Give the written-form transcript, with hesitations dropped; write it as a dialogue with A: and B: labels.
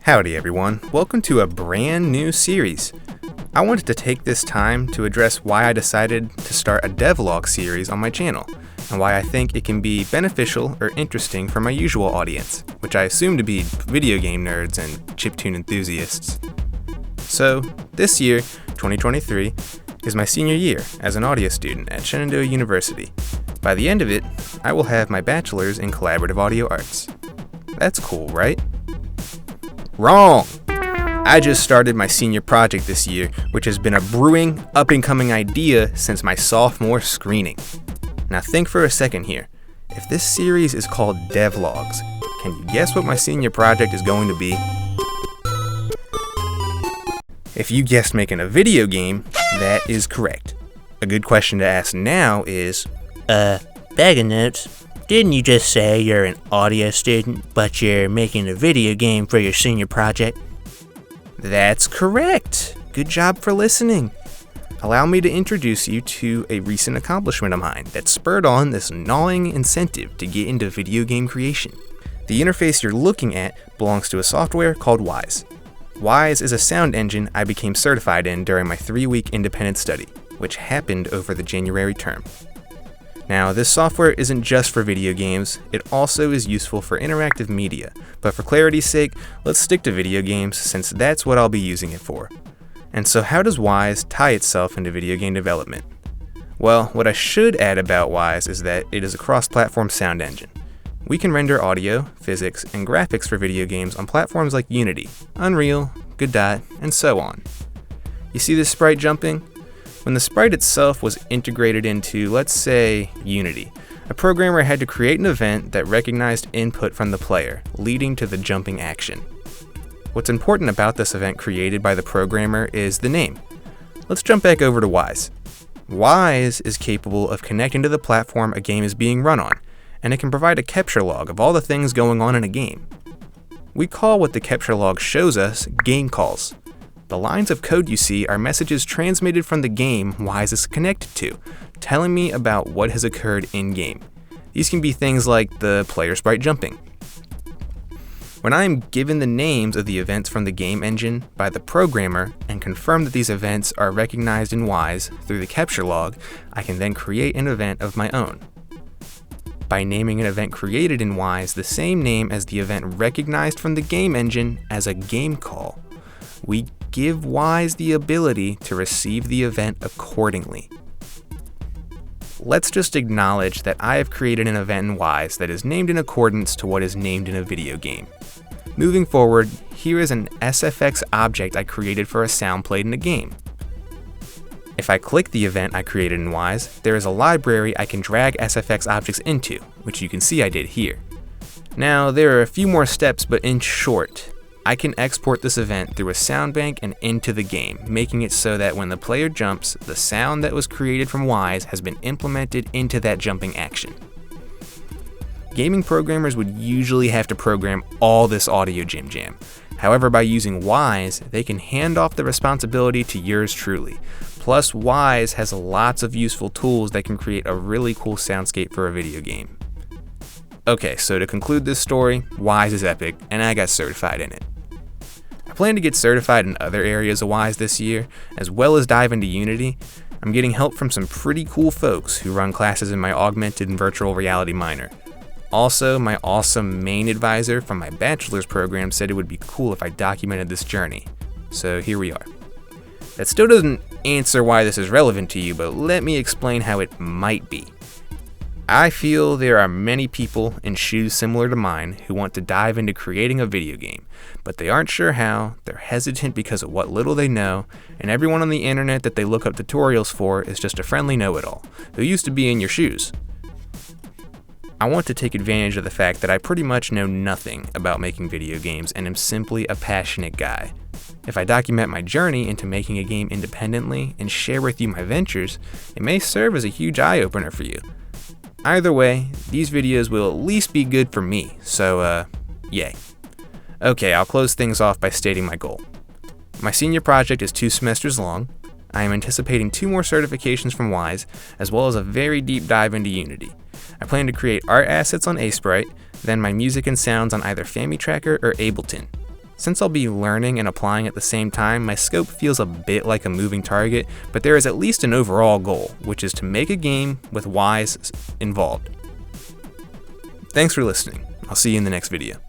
A: Howdy everyone, welcome to a brand new series. I wanted to take this time to address why I decided to start a devlog series on my channel, and why I think it can be beneficial or interesting for my usual audience, which I assume to be video game nerds and chiptune enthusiasts. So, this year, 2023, is my senior year as an audio student at Shenandoah University. By the end of it, I will have my bachelor's in collaborative audio arts. That's cool, right? Wrong! I just started my senior project this year, which has been a brewing, up-and-coming idea since my sophomore screening. Now think for a second here. If this series is called Devlogs, can you guess what my senior project is going to be? If you guessed making a video game, that is correct. A good question to ask now is,
B: bag of notes. Didn't you just say you're an audio student, but you're making a video game for your senior project?
A: that's correct. Good job for listening. Allow me to introduce you to a recent accomplishment of mine that spurred on this gnawing incentive to get into video game creation. The interface you're looking at belongs to a software called Wise. Wise is a sound engine I became certified in during my 3-week independent study, which happened over the January term. Now, this software isn't just for video games, it also is useful for interactive media, but for clarity's sake, let's stick to video games since that's what I'll be using it for. And so how does Wise tie itself into video game development? Well, what I should add about Wise is that it is a cross-platform sound engine. We can render audio, physics, and graphics for video games on platforms like Unity, Unreal, Godot, and so on. You see this sprite jumping? When the sprite itself was integrated into, let's say, Unity, a programmer had to create an event that recognized input from the player, leading to the jumping action. What's important about this event created by the programmer is the name. Let's jump back over to Wise. Wise is capable of connecting to the platform a game is being run on, and it can provide a capture log of all the things going on in a game. We call what the capture log shows us game calls. The lines of code you see are messages transmitted from the game Wise is connected to, telling me about what has occurred in-game. These can be things like the player sprite jumping. When I am given the names of the events from the game engine by the programmer and confirm that these events are recognized in Wise through the capture log, I can then create an event of my own. By naming an event created in Wise the same name as the event recognized from the game engine as a game call, we give Wise the ability to receive the event accordingly. Let's just acknowledge that I have created an event in Wise that is named in accordance to what is named in a video game. Moving forward, here is an SFX object I created for a sound played in a game. If I click the event I created in Wise, there is a library I can drag SFX objects into, which you can see I did here. Now, there are a few more steps, but in short, I can export this event through a sound bank and into the game, making it so that when the player jumps, the sound that was created from Wise has been implemented into that jumping action. Gaming programmers would usually have to program all this audio jim jam. However, by using Wise, they can hand off the responsibility to yours truly. Plus, Wise has lots of useful tools that can create a really cool soundscape for a video game. Okay, so to conclude this story, Wise is epic, and I got certified in it. I plan to get certified in other areas of Wise this year, as well as dive into Unity. I'm getting help from some pretty cool folks who run classes in my augmented and virtual reality minor. Also, my awesome main advisor from my bachelor's program said it would be cool if I documented this journey. So here we are. That still doesn't answer why this is relevant to you, but let me explain how it might be. I feel there are many people in shoes similar to mine who want to dive into creating a video game, but they aren't sure how, they're hesitant because of what little they know, and everyone on the internet that they look up tutorials for is just a friendly know-it-all, who used to be in your shoes. I want to take advantage of the fact that I pretty much know nothing about making video games and am simply a passionate guy. If I document my journey into making a game independently and share with you my ventures, it may serve as a huge eye-opener for you. Either way, these videos will at least be good for me, so yay. Okay, I'll close things off by stating my goal. My senior project is 2 semesters long. I am anticipating 2 more certifications from Wise, as well as a very deep dive into Unity. I plan to create art assets on Sprite, then my music and sounds on either FamiTracker or Ableton. Since I'll be learning and applying at the same time, my scope feels a bit like a moving target, but there is at least an overall goal, which is to make a game with whys involved. Thanks for listening. I'll see you in the next video.